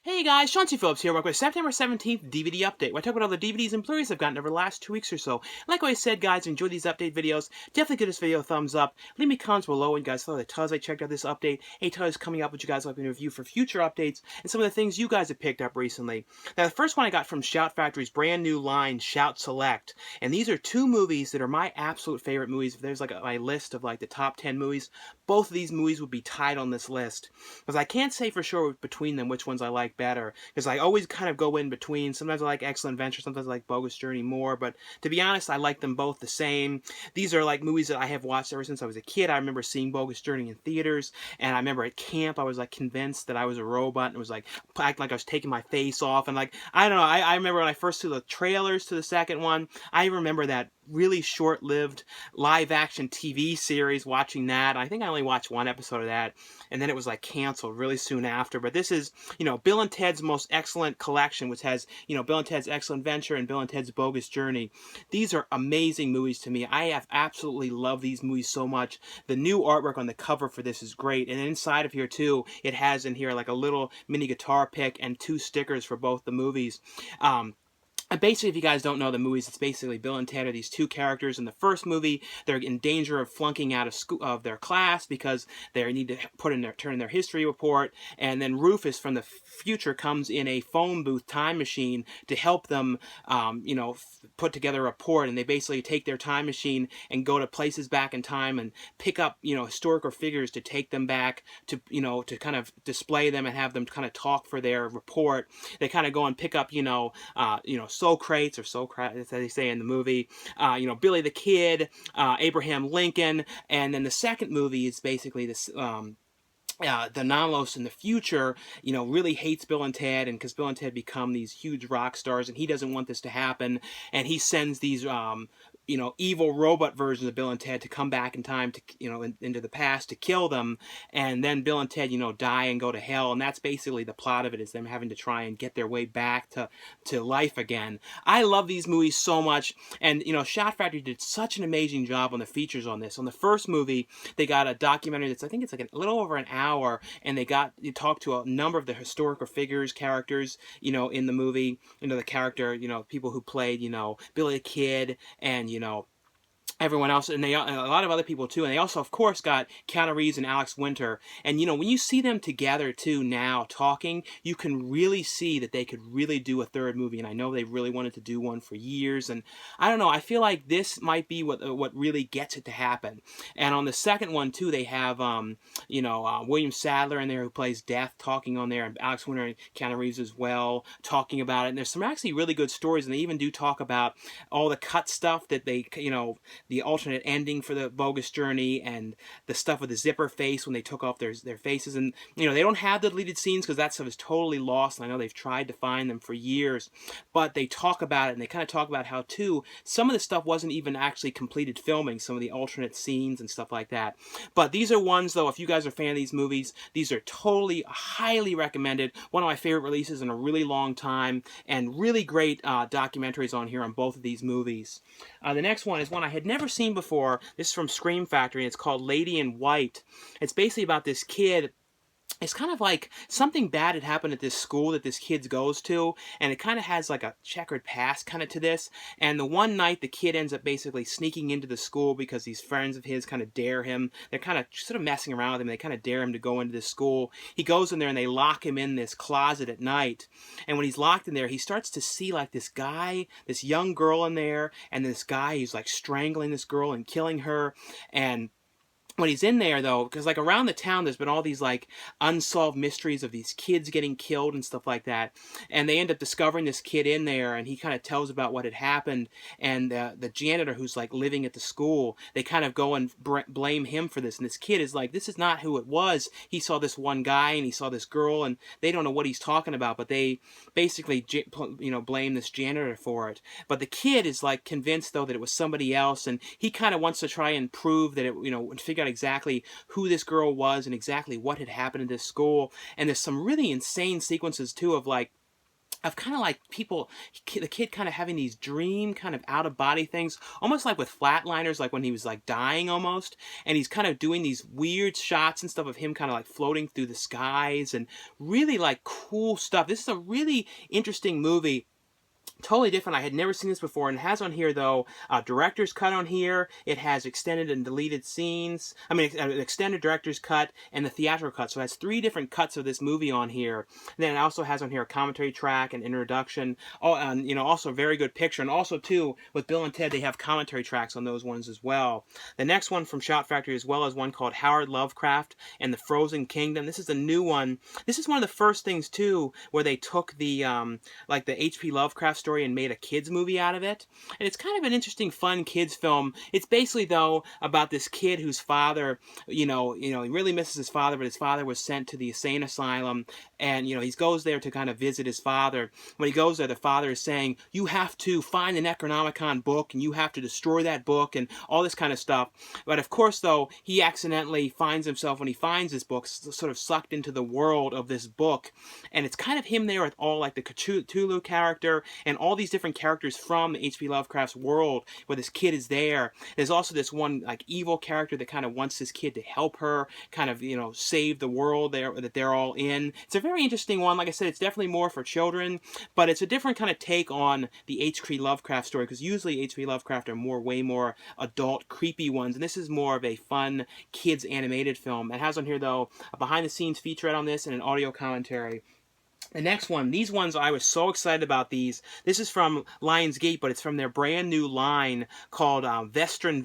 Hey guys, Chauncey Phillips here, with September 17th DVD update, where I talk about all the DVDs and Blu-rays I've gotten over the last 2 weeks or so. Like I said, guys, enjoy these update videos. Definitely give this video a thumbs up. Leave me comments below when you guys thought of the titles I checked out this update, any titles coming up which you guys like me to review for future updates, and some of the things you guys have picked up recently. Now, the first one I got from Shout Factory's brand new line, Shout Select. And these are two movies that are my absolute favorite movies. If there's like my list of like the top 10 movies, both of these movies would be tied on this list. Because I can't say for sure between them which ones I like better. Because I always kind of go in between. Sometimes I like Excellent Adventure, sometimes I like Bogus Journey more, but to be honest, I like them both the same. These are like movies that I have watched ever since I was a kid. I remember seeing Bogus Journey in theaters, and I remember at camp I was like convinced that I was a robot, and it was like acting like I was taking my face off, and like, I don't know, I remember when I first saw the trailers to the second one, I remember that really short-lived live-action TV series, watching that. I think I only watched one episode of that, and then it was like canceled really soon after. But this is, Bill and Ted's Most Excellent Collection, which has, Bill and Ted's Excellent Adventure and Bill and Ted's Bogus Journey. These are amazing movies to me. I have absolutely loved these movies so much. The new artwork on the cover for this is great, and inside of here too, it has in here like a little mini guitar pick and 2 stickers for both the movies. And basically, if you guys don't know the movies, it's basically Bill and Ted are these two characters. In the first movie, they're in danger of flunking out of school, of their class, because they need to turn in their history report. And then Rufus from the future comes in a phone booth time machine to help them, put together a report. And they basically take their time machine and go to places back in time and pick up, historical figures to take them back to, to kind of display them and have them kind of talk for their report. They kind of go and pick up, Socrates, or Socrates, as they say in the movie, Billy the Kid, Abraham Lincoln, and then the second movie is basically this, the Nalos in the future, really hates Bill and Ted, and because Bill and Ted become these huge rock stars, and he doesn't want this to happen, and he sends these, evil robot versions of Bill and Ted to come back in time to, into the past to kill them, and then Bill and Ted, die and go to hell, and that's basically the plot of it, is them having to try and get their way back to life again. I love these movies so much, and, Shout Factory did such an amazing job on the features on this. On the first movie, they got a documentary that's, I think it's like a little over an hour, and they talked to a number of the historical figures, characters, in the movie, the character, people who played, Billy the Kid, and, everyone else, and a lot of other people too, and they also, of course, got Keanu Reeves and Alex Winter. And when you see them together too now talking, you can really see that they could really do a third movie. And I know they really wanted to do one for years, and I don't know, I feel like this might be what really gets it to happen. And on the second one too, they have William Sadler in there, who plays Death, talking on there, and Alex Winter and Keanu Reeves as well talking about it. And there's some actually really good stories, and they even do talk about all the cut stuff that they, the alternate ending for the Bogus Journey, and the stuff with the zipper face when they took off their faces. And they don't have the deleted scenes because that stuff is totally lost, and I know they've tried to find them for years, but they talk about it, and they kind of talk about how too some of the stuff wasn't even actually completed filming, some of the alternate scenes and stuff like that. But these are ones, though, if you guys are a fan of these movies, these are totally highly recommended. One of my favorite releases in a really long time, and really great documentaries on here on both of these movies. The next one is one I had never seen before. This is from Scream Factory, and it's called Lady in White. It's basically about this kid. It's kind of like something bad had happened at this school that this kid goes to, and it kind of has like a checkered past kind of to this. And the one night, the kid ends up basically sneaking into the school because these friends of his kind of dare him. They're kind of sort of messing around with him. They kind of dare him to go into this school. He goes in there, and they lock him in this closet at night. And when he's locked in there, he starts to see like this guy, this young girl in there, and this guy who's like strangling this girl and killing her. And when he's in there, though, because like around the town there's been all these like unsolved mysteries of these kids getting killed and stuff like that, and they end up discovering this kid in there, and he kind of tells about what had happened. And the janitor who's like living at the school, they kind of go and blame him for this, and this kid is like, this is not who it was. He saw this one guy and he saw this girl, and they don't know what he's talking about, but they basically blame this janitor for it. But the kid is like convinced though that it was somebody else, and he kind of wants to try and prove that it figure out exactly who this girl was and exactly what had happened in this school. And there's some really insane sequences too of like of kind of like people, the kid kind of having these dream kind of out of body things, almost like with Flatliners, like when he was like dying almost, and he's kind of doing these weird shots and stuff of him kind of like floating through the skies, and really like cool stuff. This is a really interesting movie. Totally different. I had never seen this before, and it has on here though director's cut on here. It has extended and deleted scenes. I mean, an extended director's cut and the theatrical cut. So it has 3 different cuts of this movie on here. And then it also has on here a commentary track and introduction. Oh, and you know, also a very good picture. And also too, with Bill and Ted, they have commentary tracks on those ones as well. The next one from Shout Factory as well as one called Howard Lovecraft and the Frozen Kingdom. This is a new one. This is one of the first things too where they took the like the H.P. Lovecraft story and made a kids movie out of it. And it's kind of an interesting, fun kids film. It's basically though about this kid whose father, you know, he really misses his father, but his father was sent to the insane asylum, and you know, he goes there to kind of visit his father. When he goes there, the father is saying, "You have to find the Necronomicon book, and you have to destroy that book," and all this kind of stuff. But of course, though, he accidentally finds himself, when he finds this book, sort of sucked into the world of this book, and it's kind of him there with all like the Cthulhu character and all these different characters from the H.P. Lovecraft's world where this kid is there. There's also this one like evil character that kind of wants this kid to help her kind of, you know, save the world there that they're all in. It's a very interesting one. Like I said, it's definitely more for children, but it's a different kind of take on the H.P. Lovecraft story, because usually H.P. Lovecraft are way more adult, creepy ones, and this is more of a fun kids animated film. It has on here though a behind the scenes featurette on this and an audio commentary. The next one, these ones, I was so excited about these. This is from Lionsgate, but it's from their brand new line called Vestron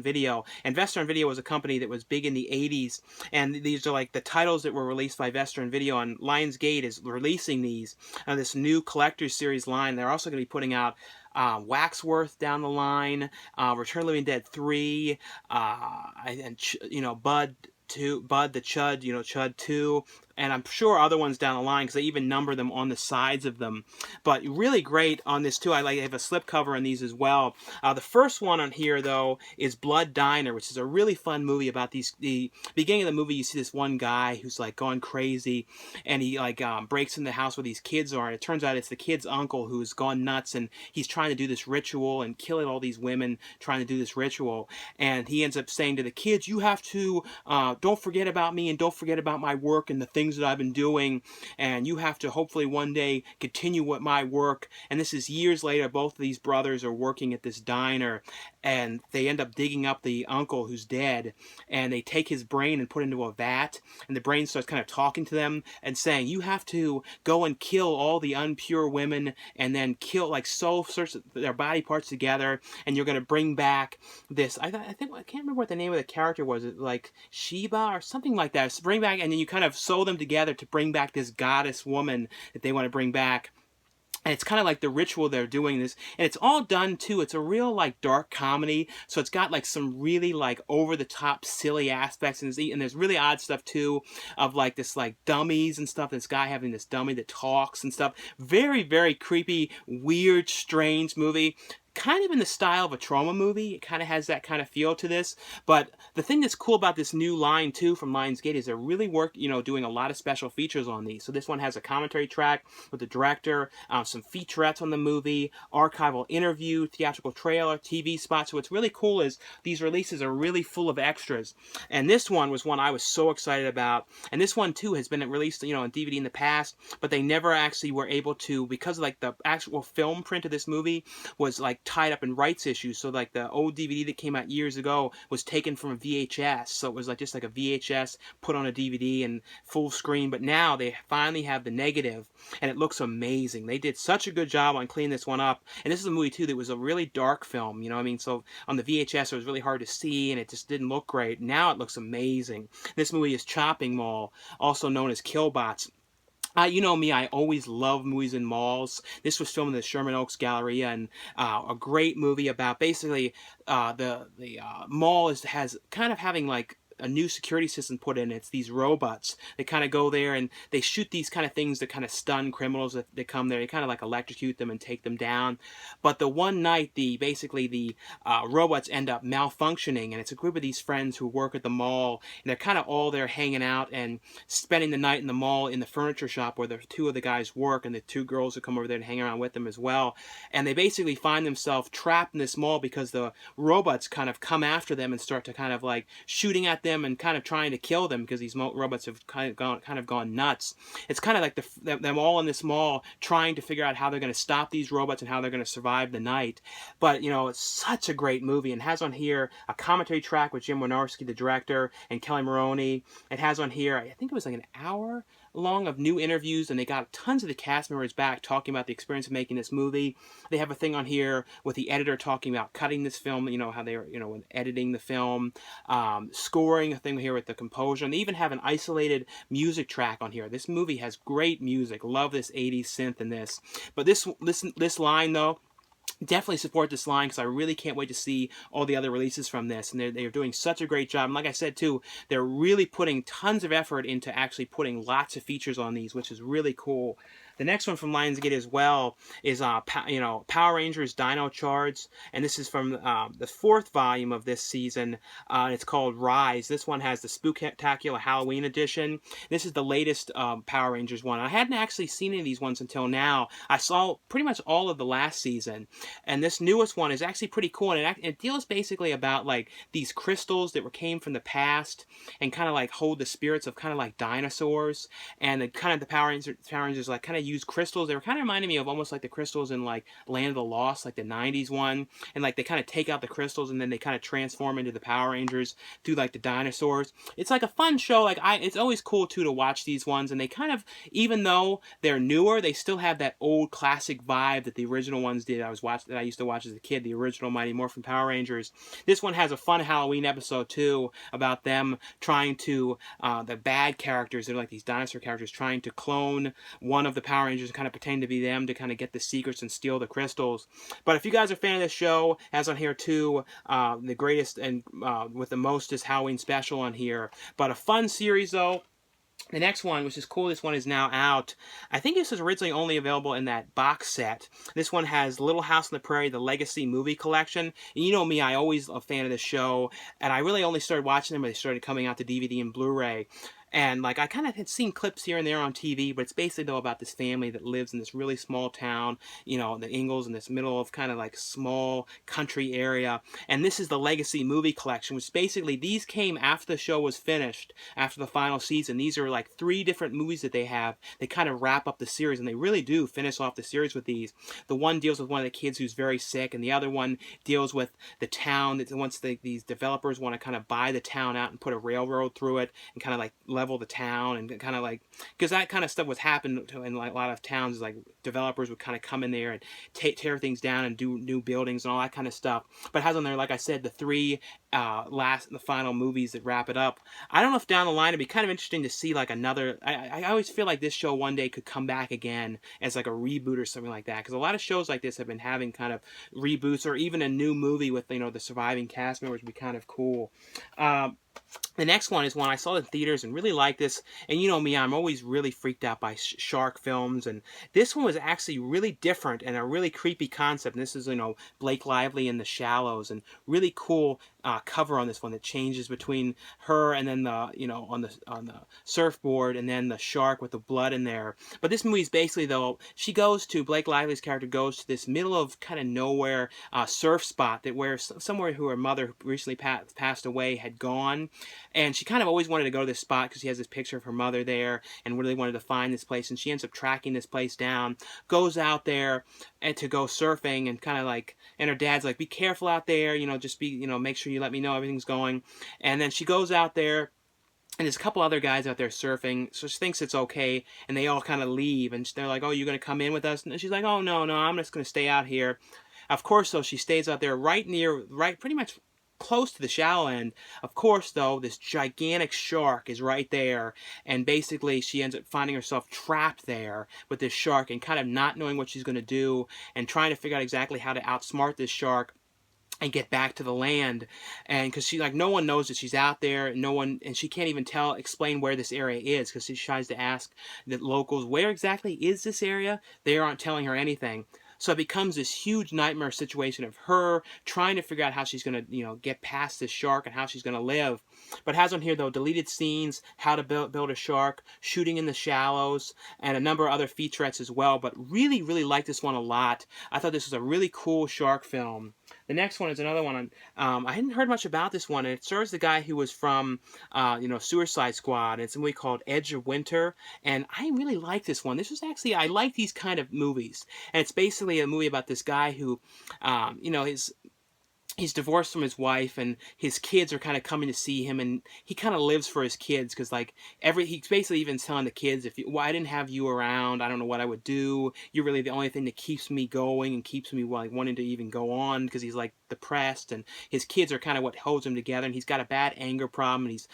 Video. And Vestron Video was a company that was big in the 80s. And these are like the titles that were released by Vestron Video. And Lionsgate is releasing these on this new collector's series line. They're also going to be putting out Waxworth down the line, Return of the Living Dead 3, and you know, Bud the Chud, you know, Chud 2, and I'm sure other ones down the line because they even number them on the sides of them. But really great on this too. I have a slipcover on these as well. The first one on here though is Blood Diner, which is a really fun movie about these. The beginning of the movie, you see this one guy who's like going crazy, and he like breaks in the house where these kids are, and it turns out it's the kid's uncle who's gone nuts, and he's trying to do this ritual and killing all these women trying to do this ritual, and he ends up saying to the kids, "You have to don't forget about me and don't forget about my work and the things that I've been doing, and you have to hopefully one day continue with my work." And this is years later. Both of these brothers are working at this diner, and they end up digging up the uncle who's dead, and they take his brain and put it into a vat, and the brain starts kind of talking to them and saying, "You have to go and kill all the unpure women and then kill, like, sew their body parts together, and you're going to bring back this," I think, I can't remember what the name of the character was, it like Sheba or something like that. So bring back, and then you kind of sew them together to bring back this goddess woman that they want to bring back. And it's kind of like the ritual they're doing this. And it's all done, too. It's a real, like, dark comedy. So it's got, like, some really, like, over-the-top silly aspects. And there's really odd stuff, too, of, like, this, like, dummies and stuff. This guy having this dummy that talks and stuff. Very, very creepy, weird, strange movie. Kind of in the style of a trauma movie. It kind of has that kind of feel to this. But the thing that's cool about this new line, too, from Lionsgate is they're really doing a lot of special features on these. So this one has a commentary track with the director, some featurettes on the movie, archival interview, theatrical trailer, TV spot. So what's really cool is these releases are really full of extras. And this one was one I was so excited about. And this one, too, has been released, you know, on DVD in the past, but they never actually were able to, because like the actual film print of this movie was like tied up in rights issues. So like the old DVD that came out years ago was taken from a VHS. So it was like just like a VHS put on a DVD and full screen. But now they finally have the negative, and it looks amazing. They did such a good job on cleaning this one up. And this is a movie too that was a really dark film, you know what I mean? So on the VHS it was really hard to see and it just didn't look great. Now it looks amazing. This movie is Chopping Mall, also known as Killbots. You know me, I always love movies in malls. This was filmed in the Sherman Oaks Galleria, and a great movie about basically the mall has kind of having like a new security system put in. It's these robots. They kind of go there and they shoot these kind of things that kind of stun criminals that they come there. They kind of like electrocute them and take them down. But the one night, basically the robots end up malfunctioning, and it's a group of these friends who work at the mall, and they're kind of all there hanging out and spending the night in the mall in the furniture shop where the two of the guys work, and the two girls who come over there and hang around with them as well. And they basically find themselves trapped in this mall because the robots kind of come after them and start to kind of like shooting at them and kind of trying to kill them because these robots have kind of gone nuts. It's kind of like them all in this mall trying to figure out how they're going to stop these robots and how they're going to survive the night. But you know, it's such a great movie, and has on here a commentary track with Wynorski, the director, and Kelli Maroney. It has on here, I think it was like an hour long of new interviews, and they got tons of the cast members back talking about the experience of making this movie. They have a thing on here with the editor talking about cutting this film, you know, how they were, you know, when editing the film, scoring, a thing here with the composer, and they even have an isolated music track on here. This movie has great music. Love this 80s synth in this. But this line, though, definitely support this line because I really can't wait to see all the other releases from this, and they're doing such a great job. And like I said too, they're really putting tons of effort into actually putting lots of features on these, which is really cool. The next one from Lionsgate as well is Power Rangers Dino Charge, and this is from the 4th volume of this season. It's called Rise. This one has the Spooktacular Halloween edition. This is the latest Power Rangers one. I hadn't actually seen any of these ones until now. I saw pretty much all of the last season, and this newest one is actually pretty cool, and it deals basically about like these crystals that came from the past and kind of like hold the spirits of kind of like dinosaurs, and the Power Rangers like kind of use crystals. They were kind of reminding me of almost like the crystals in like Land of the Lost, like the 90s one, and like they kind of take out the crystals and then they kind of transform into the Power Rangers through like the dinosaurs. It's like a fun show. Like it's always cool too to watch these ones, and they kind of, even though they're newer, they still have that old classic vibe that the original ones did. That I used to watch as a kid, the original Mighty Morphin Power Rangers. This one has a fun Halloween episode too about them trying to the bad characters, they're like these dinosaur characters, trying to clone one of the Power Rangers and kind of pretend to be them to kind of get the secrets and steal the crystals. But if you guys are a fan of this show, as on here too, the greatest and with the most is Halloween special on here. But a fun series though. The next one, which is cool, this one is now out. I think this was originally only available in that box set. This one has Little House on the Prairie, the Legacy Movie Collection. And you know me, I always a fan of this show, and I really only started watching them when they started coming out to DVD and Blu-ray. And like I kind of had seen clips here and there on TV, but it's basically though about this family that lives in this really small town, you know, the Ingalls, in this middle of kind of like small country area. And this is the Legacy Movie Collection, which basically these came after the show was finished, after the final season. These are like 3 different movies that they have. They kind of wrap up the series, and they really do finish off the series with these. The one deals with one of the kids who's very sick, and the other one deals with the town that once these developers want to kind of buy the town out and put a railroad through it and kind of like level the town, and kind of like, because that kind of stuff was happening in like a lot of towns, like developers would kind of come in there and tear things down and do new buildings and all that kind of stuff. But it has on there, like I said, the 3 the final movies that wrap it up. I don't know if down the line it'd be kind of interesting to see like another. I always feel like this show one day could come back again as like a reboot or something like that, because a lot of shows like this have been having kind of reboots, or even a new movie with, you know, the surviving cast members would be kind of cool. The next one is one I saw in theaters and really liked this. And you know me, I'm always really freaked out by shark films. And this one was actually really different and a really creepy concept. And this is, you know, Blake Lively in The Shallows, and really cool cover on this one that changes between her and then the, you know, on the surfboard, and then the shark with the blood in there. But this movie is basically though, Blake Lively's character goes to this middle of kind of nowhere surf spot that where somewhere who her mother who recently passed away had gone. And she kind of always wanted to go to this spot because she has this picture of her mother there and really wanted to find this place. And she ends up tracking this place down, goes out there and to go surfing, and kind of like, and her dad's like, be careful out there, you know, just be, you know, make sure you let me know everything's going. And then she goes out there, and there's a couple other guys out there surfing, so she thinks it's okay, and they all kind of leave, and they're like, oh, you're going to come in with us? And she's like, oh, no, I'm just going to stay out here. Of course, though, she stays out there pretty much close to the shallow end. Of course, though, this gigantic shark is right there, and basically she ends up finding herself trapped there with this shark and kind of not knowing what she's going to do and trying to figure out exactly how to outsmart this shark. and get back to the land. And because she, like, no one knows that she's out there, no one, and she can't even explain where this area is, because she tries to ask the locals, where exactly is this area? They aren't telling her anything. So it becomes this huge nightmare situation of her trying to figure out how she's going to, get past this shark and how she's going to live. But it has on here, though, deleted scenes, how to build a shark, shooting in the shallows, and a number of other featurettes as well. But really, really like this one a lot. I thought this was a really cool shark film. The next one is another one. I hadn't heard much about this one, and it stars the guy who was from, Suicide Squad. It's a movie called Edge of Winter, and I really like this one. This was actually, I like these kind of movies, and it's basically a movie about this guy who, he's divorced from his wife, and his kids are kind of coming to see him, and he kind of lives for his kids, because like he's basically even telling the kids, I didn't have you around, I don't know what I would do. You're really the only thing that keeps me going and keeps me like wanting to even go on, because he's like depressed, and his kids are kind of what holds him together. And he's got a bad anger problem, and he's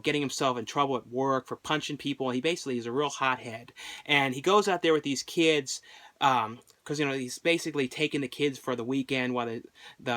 getting himself in trouble at work for punching people. And he basically is a real hothead, and he goes out there with these kids, because he's basically taking the kids for the weekend while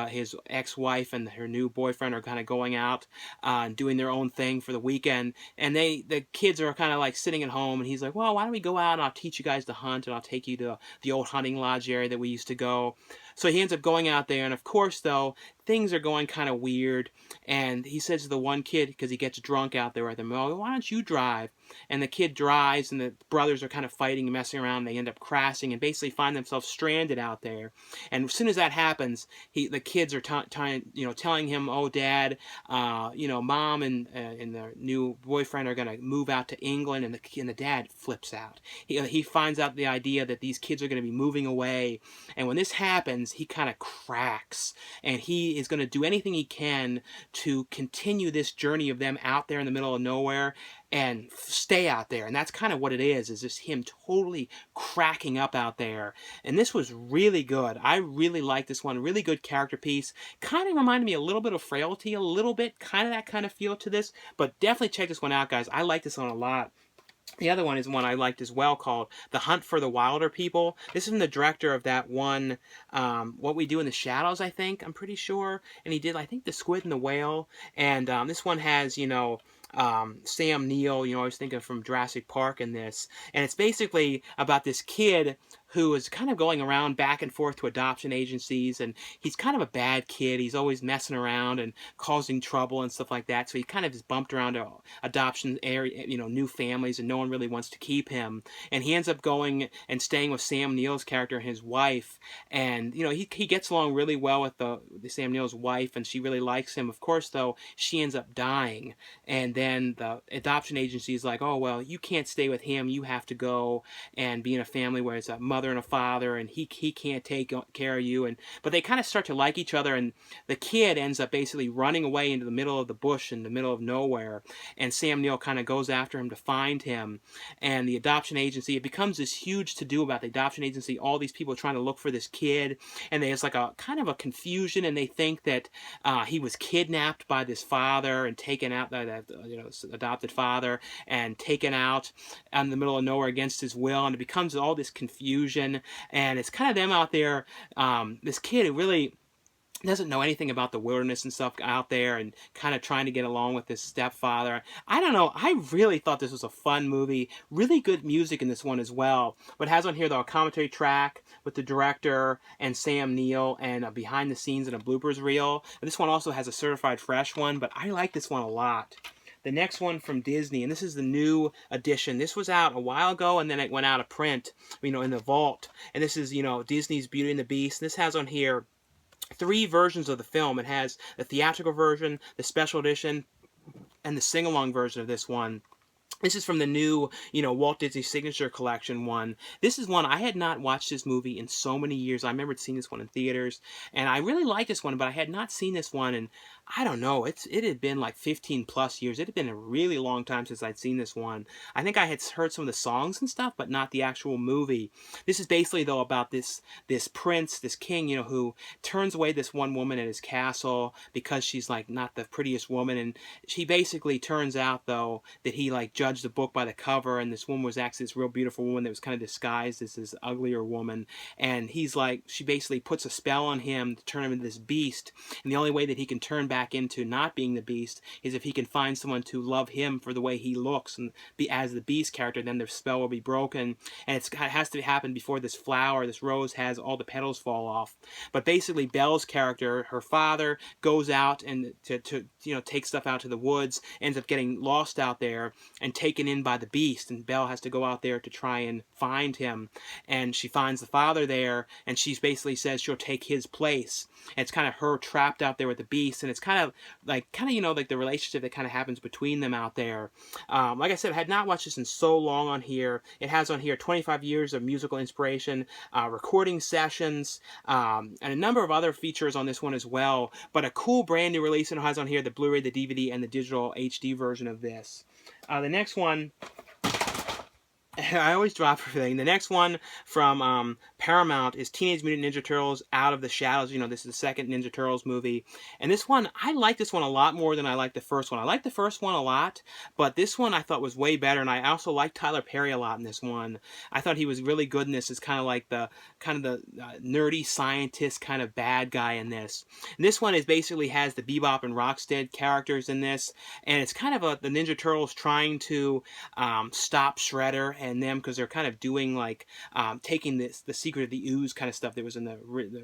his ex-wife and her new boyfriend are kind of going out and doing their own thing for the weekend. And the kids are kind of like sitting at home, and he's like, well, why don't we go out and I'll teach you guys to hunt, and I'll take you to the old hunting lodge area that we used to go. So he ends up going out there, and of course, though, things are going kind of weird. And he says to the one kid, because he gets drunk out there with him, oh, why don't you drive? And the kid drives, and the brothers are kind of fighting and messing around. And they end up crashing and basically find themselves stranded out there. And as soon as that happens, the kids are telling him, oh, Dad, Mom and their new boyfriend are going to move out to England. And the dad flips out. He finds out the idea that these kids are going to be moving away. And when this happens, he kind of cracks. And he is going to do anything he can to continue this journey of them out there in the middle of nowhere and stay out there. And that's kind of what it is just him totally cracking up out there. And this was really good. I really like this one. Really good character piece. Kind of reminded me a little bit of Frailty, a little bit, kind of that kind of feel to this. But definitely check this one out, guys. I like this one a lot. The other one is one I liked as well, called The Hunt for the Wilder People. This is from the director of that one, What We Do in the Shadows, I think. I'm pretty sure. And he did, I think, The Squid and the Whale. And this one has, Sam Neill, I was thinking from Jurassic Park in this. And it's basically about this kid who is kind of going around back and forth to adoption agencies, and he's kind of a bad kid. He's always messing around and causing trouble and stuff like that. So he kind of is bumped around to adoption area, new families, and no one really wants to keep him. And he ends up going and staying with Sam Neill's character and his wife. And he gets along really well with the Sam Neill's wife, and she really likes him. Of course, though, she ends up dying, and then the adoption agency is like, oh, well, you can't stay with him. You have to go and be in a family where it's a mother and a father, and he can't take care of you. But they kind of start to like each other, and the kid ends up basically running away into the middle of the bush in the middle of nowhere, and Sam Neill kind of goes after him to find him. And the adoption agency, it becomes this huge to-do about the adoption agency, all these people trying to look for this kid, and there's like a kind of a confusion, and they think that he was kidnapped by this father and taken out, adopted father, and taken out in the middle of nowhere against his will. And it becomes all this confusion, and it's kind of them out there, this kid who really doesn't know anything about the wilderness and stuff out there, and kind of trying to get along with his stepfather. I don't know, I really thought this was a fun movie. Really good music in this one as well. But it has on here, though, a commentary track with the director and Sam Neill, and a behind the scenes and a bloopers reel. And this one also has a certified fresh one, but I like this one a lot. The next one from Disney, and this is the new edition. This was out a while ago, and then it went out of print, in the vault. And this is, Disney's Beauty and the Beast. This has on here 3 versions of the film. It has the theatrical version, the special edition, and the sing-along version of this one. This is from the new, Walt Disney Signature Collection one. This is one, I had not watched this movie in so many years. I remember seeing this one in theaters, and I really like this one, but I had not seen this one, and I don't know. It had been like 15 plus years. It had been a really long time since I'd seen this one. I think I had heard some of the songs and stuff, but not the actual movie. This is basically though about this prince, this king, who turns away this one woman at his castle because she's like not the prettiest woman, and she basically turns out though that he like judged the book by the cover, and this woman was actually this real beautiful woman that was kind of disguised as this uglier woman, and he's like she basically puts a spell on him to turn him into this beast, and the only way that he can turn back into not being the beast is if he can find someone to love him for the way he looks and be as the beast character. Then the spell will be broken, and it has to happen before this flower, this rose, has all the petals fall off. But basically, Belle's character, her father, goes out and to take stuff out to the woods, ends up getting lost out there and taken in by the beast, and Belle has to go out there to try and find him, and she finds the father there, and she basically says she'll take his place. And it's kind of her trapped out there with the beast, and it's kind of like the relationship that kind of happens between them out there. Like I said, I had not watched this in so long on here. It has on here 25 years of musical inspiration, recording sessions, and a number of other features on this one as well. But a cool brand new release, and it has on here the Blu-ray, the DVD, and the digital HD version of this. The next one, I always drop everything. The next one from Paramount is Teenage Mutant Ninja Turtles Out of the Shadows. This is the second Ninja Turtles movie. And this one, I like this one a lot more than I like the first one. I like the first one a lot, but this one I thought was way better. And I also like Tyler Perry a lot in this one. I thought he was really good in this as kind of like the nerdy scientist kind of bad guy in this. And this one is basically has the Bebop and Rocksteady characters in this. And it's kind of the Ninja Turtles trying to stop Shredder and them, because they're kind of doing like taking the Secret of the Ooze kind of stuff that was in the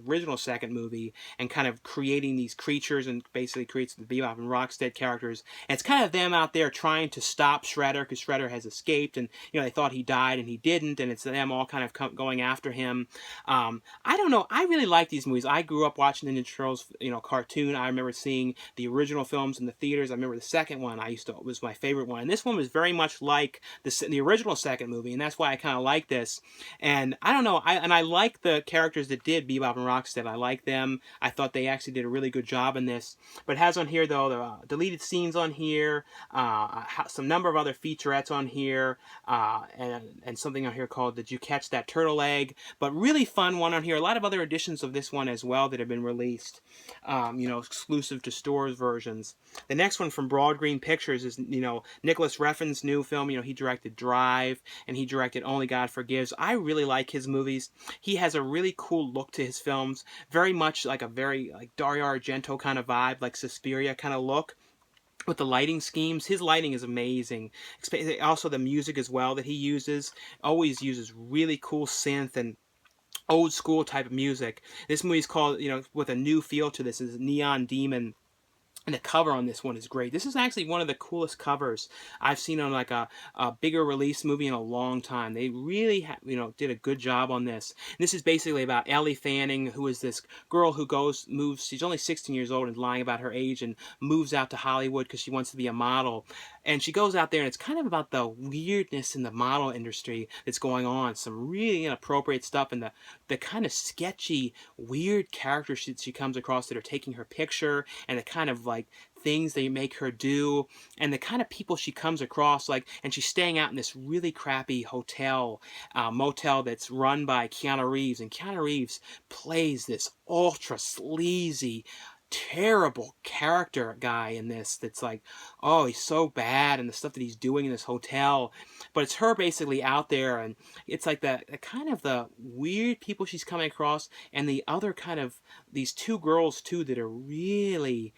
original second movie, and kind of creating these creatures, and basically creates the Bebop and Rocksteady characters. And it's kind of them out there trying to stop Shredder, because Shredder has escaped, and they thought he died and he didn't, and it's them all kind of going after him. I don't know. I really like these movies. I grew up watching the Ninja Turtles, cartoon. I remember seeing the original films in the theaters. I remember the second one was my favorite one, and this one was very much like the original second movie, and that's why I kind of like this. And I don't know, I like the characters that did Bebop and Rocksteady. I like them. I thought they actually did a really good job in this. But it has on here though the deleted scenes on here, some number of other featurettes on here, and something on here called Did You Catch That Turtle Egg? But really fun one on here. A lot of other editions of this one as well that have been released, exclusive to stores versions. The next one from Broad Green Pictures is Nicholas Refn's new film. He directed Drive, and he directed Only God Forgives. I really like his movies. He has a really cool look to his films, very much like a very Dario Argento kind of vibe, like Suspiria kind of look. With the lighting schemes, his lighting is amazing. Also the music as well that he uses, always uses really cool synth and old school type of music. This movie is called, with a new feel to this, is Neon Demon. And the cover on this one is great. This is actually one of the coolest covers I've seen on like a bigger release movie in a long time. They really, did a good job on this. And this is basically about Ellie Fanning, who is this girl who moves. She's only 16 years old and lying about her age, and moves out to Hollywood because she wants to be a model. And she goes out there, and it's kind of about the weirdness in the model industry that's going on. Some really inappropriate stuff, and the kind of sketchy, weird characters she comes across that are taking her picture, and the kind of things they make her do, and the kind of people she comes across, and she's staying out in this really crappy motel that's run by Keanu Reeves, and Keanu Reeves plays this ultra sleazy, terrible character guy in this that's he's so bad, and the stuff that he's doing in this hotel. But it's her basically out there, and it's like the kind of the weird people she's coming across, and the other kind of these two girls too that are really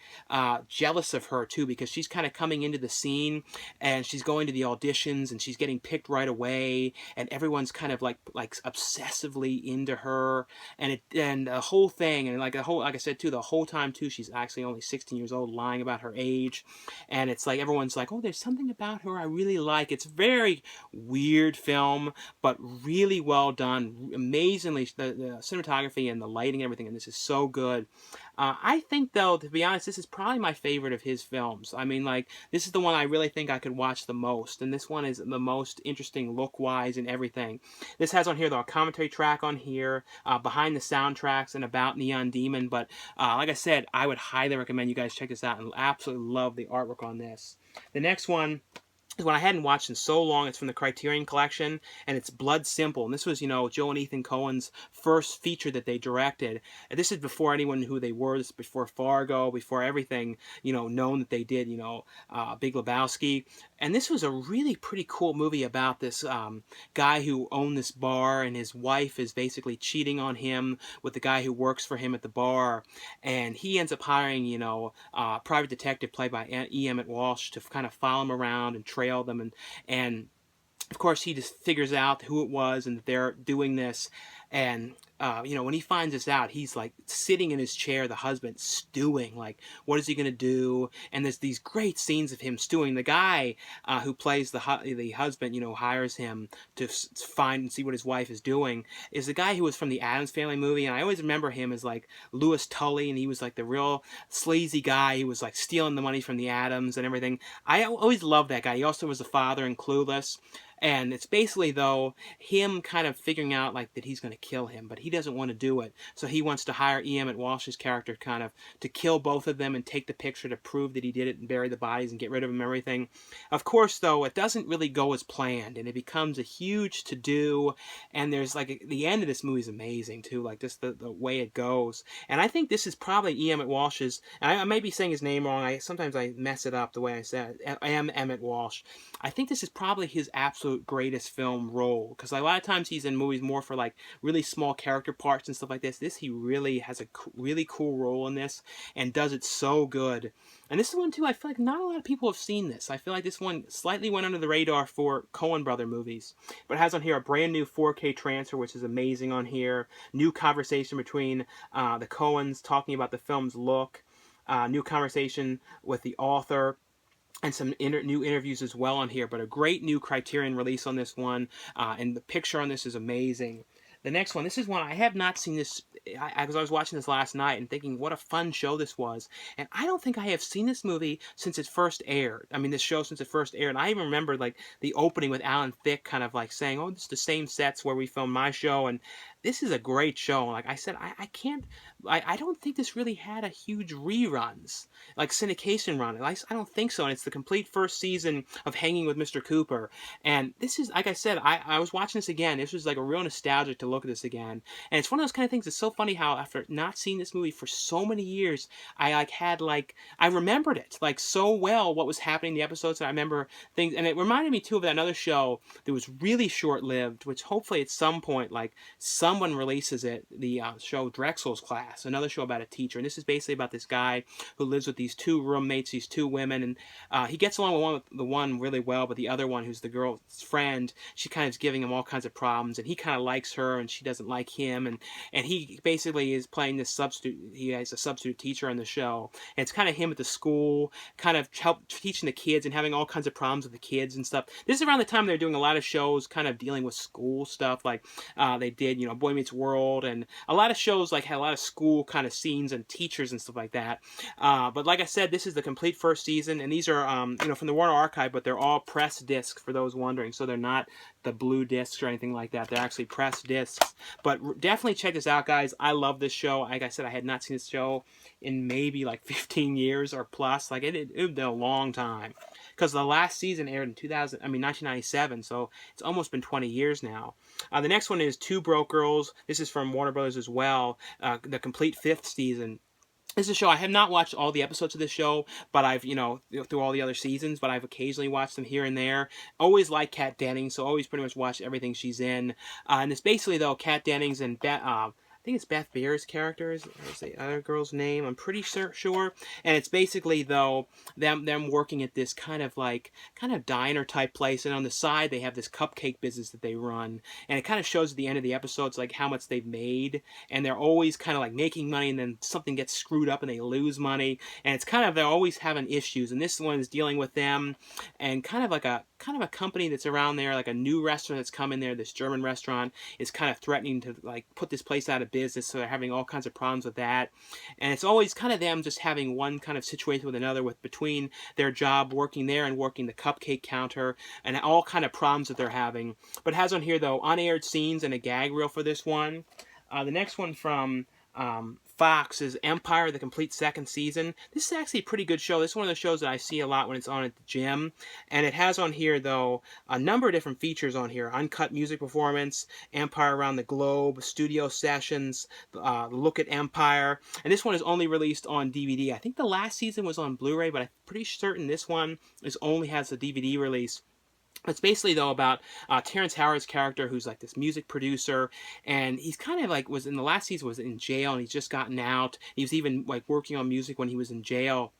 jealous of her too, because she's kind of coming into the scene, and she's going to the auditions, and she's getting picked right away, and everyone's kind of like obsessively into her, and the whole thing, and like I said too, the whole time too, she's actually only 16 years old, lying about her age, and it's like everyone's like, oh, there's something about her I really like. It's very weird film, but really well done. Amazingly, the cinematography and the lighting and everything, and this is so good. I think, though, to be honest, this is probably my favorite of his films. I mean, like, this is the one I really think I could watch the most, and this one is the most interesting look-wise and everything. This has on here, though, a commentary track on here, behind the soundtracks, and about Neon Demon, but like I said, I would highly recommend you guys check this out and absolutely love the artwork on this. The next one is one I hadn't watched in so long. It's from the Criterion Collection, and it's Blood Simple. And this was, Joe and Ethan Coen's first feature that they directed. And this is before anyone knew who they were. This is before Fargo, before everything, known that they did, Big Lebowski. And this was a really pretty cool movie about this guy who owned this bar, and his wife is basically cheating on him with the guy who works for him at the bar. And he ends up hiring, a private detective played by E. Emmett Walsh to kind of follow him around and trail them, and of course he just figures out who it was and that they're doing this. And when he finds this out, he's like sitting in his chair, the husband, stewing, like, what is he going to do? And there's these great scenes of him stewing. The guy who plays the husband, hires him to find and see what his wife is doing, is the guy who was from the Addams Family movie. And I always remember him as like Louis Tully, and he was like the real sleazy guy. He was like stealing the money from the Addams and everything. I always loved that guy. He also was the father in Clueless. And it's basically, though, him kind of figuring out, like, that he's going to kill him, but he doesn't want to do it. So he wants to hire E. Emmett Walsh's character kind of to kill both of them and take the picture to prove that he did it and bury the bodies and get rid of them and everything. Of course, though, it doesn't really go as planned, and it becomes a huge to-do, and there's, like, the end of this movie is amazing, too, like, just the way it goes. And I think this is probably E. Emmett Walsh's, and I may be saying his name wrong, sometimes I mess it up the way I said it, Emmett Walsh. I think this is probably his absolute greatest film role, because a lot of times he's in movies more for like really small character parts and stuff like this. He really has a really cool role in this and does it so good. And this is one too, I feel like not a lot of people have seen this. I feel like this one slightly went under the radar for Coen brother movies, but it has on here a brand new 4K transfer, which is amazing on here. New conversation between the Coens talking about the film's look. New conversation with the author, and some new interviews as well on here, but a great new Criterion release on this one, and the picture on this is amazing. The next one, this is one I have not seen this, because I was watching this last night and thinking what a fun show this was, and I don't think I have seen this movie since it first aired. I mean, this show since it first aired, and I even remember like the opening with Alan Thicke kind of like saying, oh, this is the same sets where we filmed my show, and this is a great show. Like I said, I don't think this really had a huge reruns, like syndication run. I don't think so, and it's the complete first season of Hanging with Mr. Cooper. And this is, like I said, I was watching this again. This was like a real nostalgia to look at this again. And it's one of those kind of things that's so funny how after not seeing this movie for so many years, I remembered it like so well what was happening in the episodes. And I remember things, and it reminded me too of another show that was really short-lived, which hopefully at some point, like someone releases it, the show Drexel's Class, another show about a teacher. And this is basically about this guy who lives with these two roommates, these two women, and he gets along with the one really well, but the other one, who's the girl's friend, she kind of is giving him all kinds of problems, and he kind of likes her and she doesn't like him, and he basically is playing this substitute. He has a substitute teacher on the show, and it's kind of him at the school, kind of teaching the kids and having all kinds of problems with the kids and stuff. This is around the time they're doing a lot of shows kind of dealing with school stuff, like they did, Boy Meets World, and a lot of shows like had a lot of school kind of scenes and teachers and stuff like that. But like I said, this is the complete first season, and these are from the Warner Archive, but they're all press discs for those wondering. So they're not the blue discs or anything like that. They're actually press discs. But definitely check this out, guys. I love this show. Like I said, I had not seen this show in maybe like 15 years or plus. Like it been a long time, because the last season aired in 1997. So it's almost been 20 years now. The next one is Two Broke Girls. This is from Warner Brothers as well. The complete 5th season. This is a show, I have not watched all the episodes of this show, but I've, through all the other seasons, but I've occasionally watched them here and there. Always like Kat Dennings, so always pretty much watch everything she's in. And it's basically, though, Kat Dennings and I think it's Beth Beer's character is the other girl's name. I'm pretty sure. And it's basically, though, them working at this kind of diner type place, and on the side they have this cupcake business that they run, and it kind of shows at the end of the episodes like how much they've made, and they're always kind of like making money, and then something gets screwed up and they lose money, and it's kind of, they're always having issues, and this one is dealing with them, and kind of a company that's around there, like a new restaurant that's come in there, this German restaurant, is kind of threatening to like put this place out of business, so they're having all kinds of problems with that. And it's always kind of them just having one kind of situation with another, with between their job working there and working the cupcake counter, and all kind of problems that they're having. But it has on here, though, unaired scenes and a gag reel for this one. The next one from Fox is Empire, the complete second season. This is actually a pretty good show. This is one of the shows that I see a lot when it's on at the gym. And it has on here, though, a number of different features on here. Uncut music performance, Empire Around the Globe, studio sessions, look at Empire. And this one is only released on DVD. I think the last season was on Blu-ray, but I'm pretty certain this one only has a DVD release. It's basically, though, about Terrence Howard's character, who's like this music producer, and he's kind of like, was in the last season, was in jail, and he's just gotten out. He was even like working on music when he was in jail.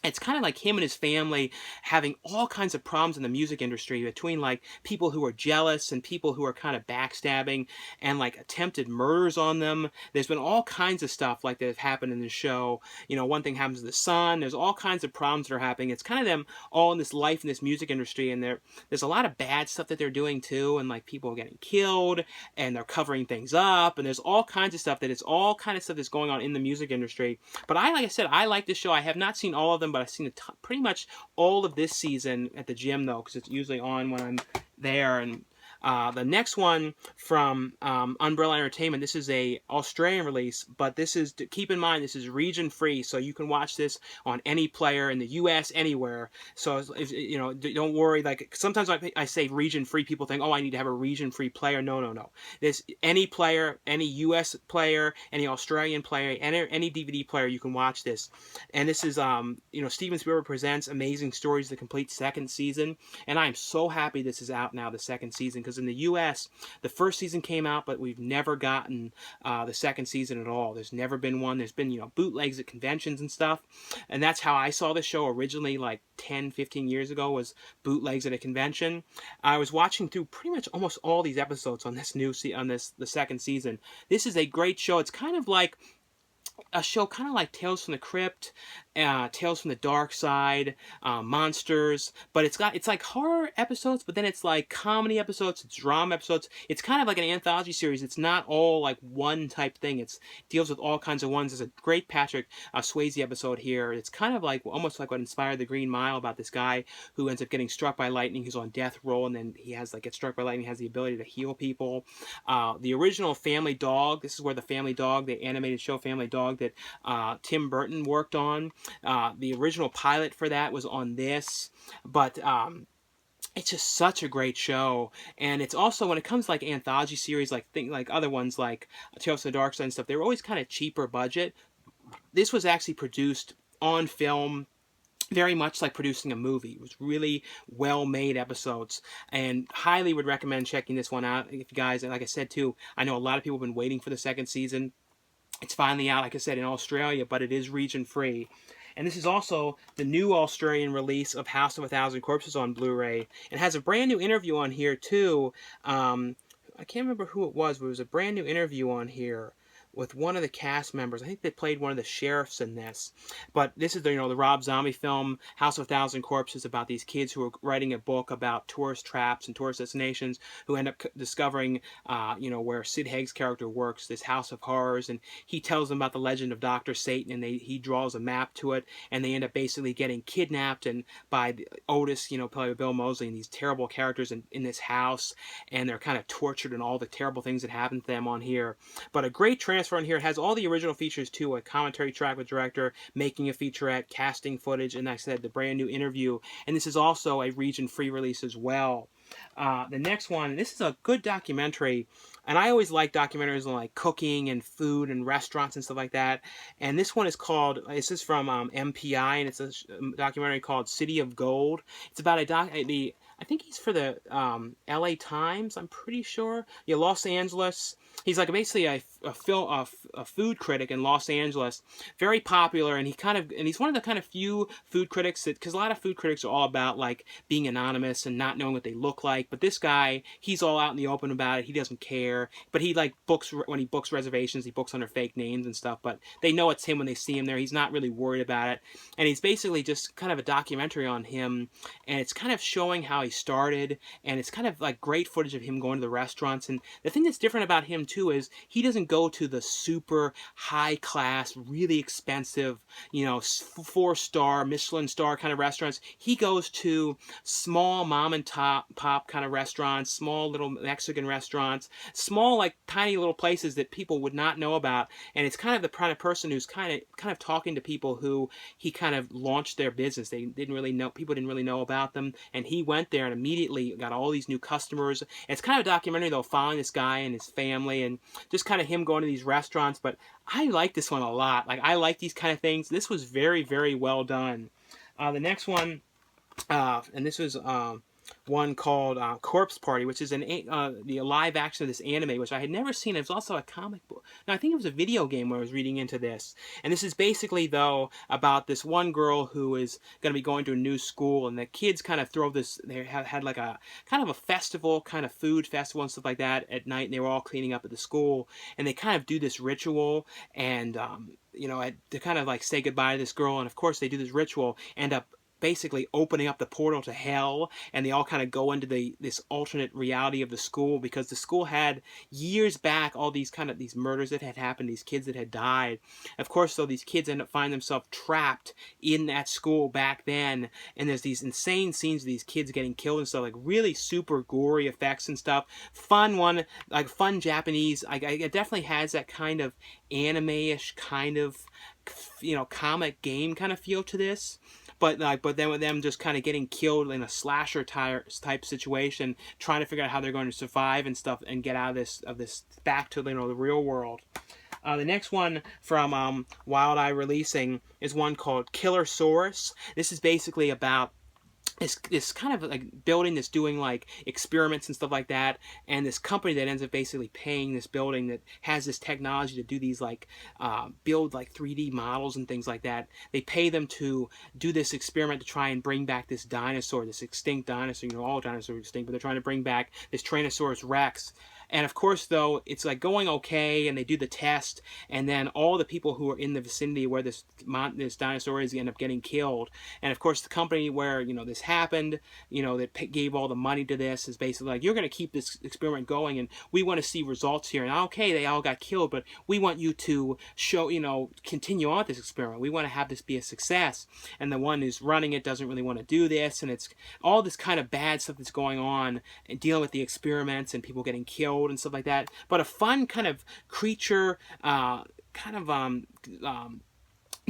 It's kind of like him and his family having all kinds of problems in the music industry, between like people who are jealous and people who are kind of backstabbing, and like attempted murders on them. There's been all kinds of stuff like that have happened in the show. You know, one thing happens to the son. There's all kinds of problems that are happening. It's kind of them all in this life in this music industry, and there's a lot of bad stuff that they're doing too, and like people are getting killed, and they're covering things up, and there's all kinds of stuff that it's all kind of stuff that's going on in the music industry. But like I said, I like this show. I have not seen all of them, but I've seen pretty much all of this season at the gym, though, because it's usually on when I'm there. And the next one from Umbrella Entertainment, this is a Australian release, but this is, keep in mind, this is region free, so you can watch this on any player in the US, anywhere. So if, you know, don't worry. Like sometimes I say region free, people think, oh, I need to have a region free player. No. There's any player, any US player, any Australian player, any DVD player, you can watch this. And this is you know, Steven Spielberg Presents Amazing Stories, the complete second season, and I'm so happy this is out now, the second season, because in the U.S., the first season came out, but we've never gotten the second season at all. There's never been one. There's been, you know, bootlegs at conventions and stuff, and that's how I saw the show originally, like 10, 15 years ago, was bootlegs at a convention. I was watching through pretty much almost all these episodes on this the second season. This is a great show. It's kind of like a show kind of like Tales from the Crypt, Tales from the Dark Side, Monsters, but it's like horror episodes, but then it's like comedy episodes, it's drama episodes. It's kind of like an anthology series. It's not all like one type thing. It deals with all kinds of ones. There's a great Patrick Swayze episode here. It's kind of like almost like what inspired The Green Mile, about this guy who ends up getting struck by lightning. He's on death row, and then he has like gets struck by lightning, has the ability to heal people. The original Family Dog. This is where the Family Dog, the animated show Family Dog that Tim Burton worked on. The original pilot for that was on this, but it's just such a great show. And it's also, when it comes to like anthology series, like other ones like Tales from the Dark Side and stuff, they were always kind of cheaper budget. This was actually produced on film, very much like producing a movie. It was really well-made episodes, and highly would recommend checking this one out if you guys, like I said too, I know a lot of people have been waiting for the second season. It's finally out, like I said, in Australia, but it is region free. And this is also the new Australian release of House of a Thousand Corpses on Blu-ray. It has a brand new interview on here too. I can't remember who it was, but it was a brand new interview on here with one of the cast members. I think they played one of the sheriffs in this. But this is the, you know, the Rob Zombie film, House of a Thousand Corpses, about these kids who are writing a book about tourist traps and tourist destinations, who end up discovering, you know, where Sid Haig's character works, this house of horrors, and he tells them about the legend of Dr. Satan, and he draws a map to it, and they end up basically getting kidnapped and by Otis, you know, played by Bill Moseley, and these terrible characters in this house, and they're kind of tortured and all the terrible things that happen to them on here. But a great transfer on here. It has all the original features too, a commentary track with director, making a featurette, casting footage, and like I said, the brand new interview. And this is also a region free release as well. The next one, this is a good documentary, and I always like documentaries on like cooking and food and restaurants and stuff like that. And this one is called, this is from MPI, and it's a documentary called City of Gold. It's about I think he's for the LA Times, I'm pretty sure. Yeah, Los Angeles. He's like basically a food critic in Los Angeles, very popular, and he's one of the kind of few food critics that, because a lot of food critics are all about like being anonymous and not knowing what they look like, but this guy, he's all out in the open about it. He doesn't care, but he like when he books reservations, he books under fake names and stuff, but they know it's him when they see him there. He's not really worried about it, and he's basically just kind of a documentary on him, and it's kind of showing how he started, and it's kind of like great footage of him going to the restaurants. And the thing that's different about him too is he doesn't go to the super high class, really expensive, you know, 4-star Michelin star kind of restaurants. He goes to small mom and pop kind of restaurants, small little Mexican restaurants, small like tiny little places that people would not know about. And it's kind of the kind of person who's kind of talking to people who he kind of launched their business. They didn't really know, people didn't really know about them, and he went there and immediately got all these new customers. And it's kind of a documentary though, following this guy and his family, and just kind of him going to these restaurants. But I like this one a lot. Like, I like these kind of things. This was very, very well done. The next one, and this was one called Corpse Party, which is the live action of this anime, which I had never seen. It was also a comic book. Now, I think it was a video game where I was reading into this. And this is basically, though, about this one girl who is going to be going to a new school, and the kids kind of throw this, they had like a kind of a festival, kind of food festival and stuff like that at night, and they were all cleaning up at the school, and they kind of do this ritual, and, you know, to kind of like say goodbye to this girl, and of course they do this ritual, end up basically opening up the portal to hell, and they all kind of go into this alternate reality of the school, because the school had years back all these murders that had happened, these kids that had died. Of course, so these kids end up finding themselves trapped in that school back then, and there's these insane scenes of these kids getting killed and stuff, like really super gory effects and stuff. Fun one, like fun Japanese. It definitely has that kind of anime-ish kind of, you know, comic game kind of feel to this. But then with them just kind of getting killed in a slasher type situation, trying to figure out how they're going to survive and stuff, and get out of this back to, you know, the real world. The next one from Wild Eye Releasing is one called Killersaurus. This is basically about this kind of like building that's doing like experiments and stuff like that, and this company that ends up basically paying this building that has this technology to do these like build like 3D models and things like that. They pay them to do this experiment to try and bring back this dinosaur, this extinct dinosaur. You know, all dinosaurs are extinct, but they're trying to bring back this Tyrannosaurus Rex. And of course, though, it's like going okay, and they do the test, and then all the people who are in the vicinity where this dinosaur is end up getting killed. And of course, the company where, you know, this happened, you know, that gave all the money to this, is basically like, you're going to keep this experiment going, and we want to see results here. And okay, they all got killed, but we want you to show, you know, continue on with this experiment. We want to have this be a success. And the one who's running it doesn't really want to do this, and it's all this kind of bad stuff that's going on, and dealing with the experiments and people getting killed and stuff like that. But a fun kind of creature,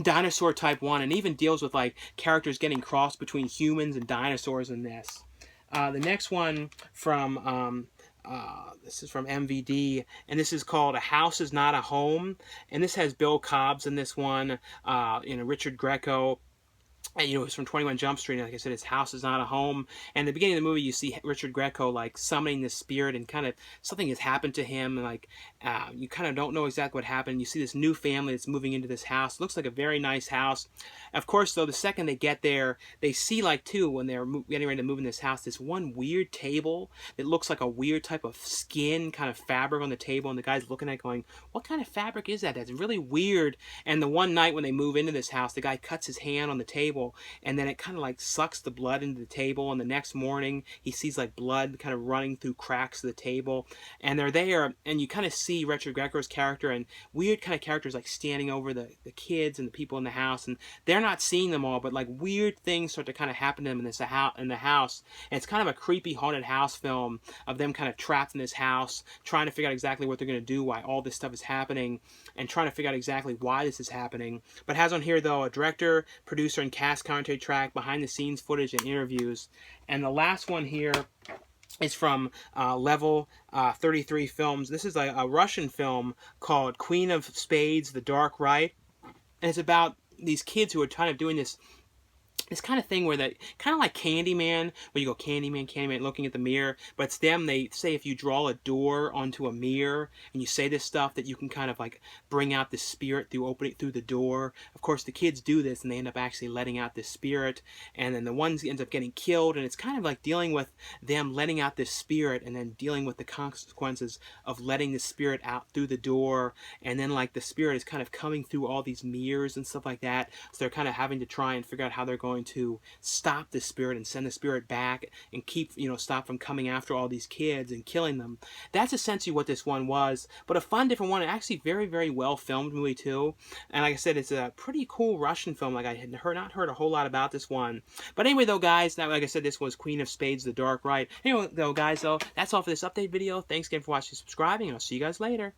dinosaur type one, and even deals with like characters getting crossed between humans and dinosaurs in this. The next one from this is from MVD, and this is called A House Is Not a Home, and this has Bill Cobbs in this one, you know, Richard Greco. And, you know, it's from 21 Jump Street, and like I said, his house is not a home. And at the beginning of the movie, you see Richard Greco, like, summoning this spirit, and kind of something has happened to him, and, like, you kind of don't know exactly what happened. You see this new family that's moving into this house. It looks like a very nice house. Of course, though, the second they get there, they see, like, too, when they're getting ready to move in this house, this one weird table that looks like a weird type of skin kind of fabric on the table, and the guy's looking at it going, what kind of fabric is that? That's really weird. And the one night when they move into this house, the guy cuts his hand on the table, and then it kind of like sucks the blood into the table, and the next morning he sees like blood kind of running through cracks of the table, and they're there, and you kind of see Richard Greco's character and weird kind of characters like standing over the kids and the people in the house, and they're not seeing them all, but like weird things start to kind of happen to them in the house, and it's kind of a creepy haunted house film of them kind of trapped in this house, trying to figure out exactly what they're going to do, why all this stuff is happening, and trying to figure out exactly why this is happening. But it has on here though a director, producer, and cast commentary track, behind the scenes footage, and interviews. And the last one here is from Level 33 Films. This is a Russian film called Queen of Spades, The Dark Rite. And it's about these kids who are kind of doing this kind of thing where that kind of like Candyman, where you go Candyman, looking at the mirror, but it's them. They say if you draw a door onto a mirror and you say this stuff, that you can kind of like bring out the spirit through opening through the door. Of course, the kids do this, and they end up actually letting out this spirit, and then the ones ends up getting killed, and it's kind of like dealing with them letting out this spirit, and then dealing with the consequences of letting the spirit out through the door, and then like the spirit is kind of coming through all these mirrors and stuff like that, so they're kind of having to try and figure out how they're going going to stop the spirit and send the spirit back and keep, stop from coming after all these kids and killing them. That's essentially what this one was, but a fun, different one. Actually, very, very well filmed movie too. And like I said, it's a pretty cool Russian film. Like I had not heard a whole lot about this one. But anyway, though, guys, like I said, this was Queen of Spades, The Dark Rite. Anyway, though, guys, that's all for this update video. Thanks again for watching, subscribing, and I'll see you guys later.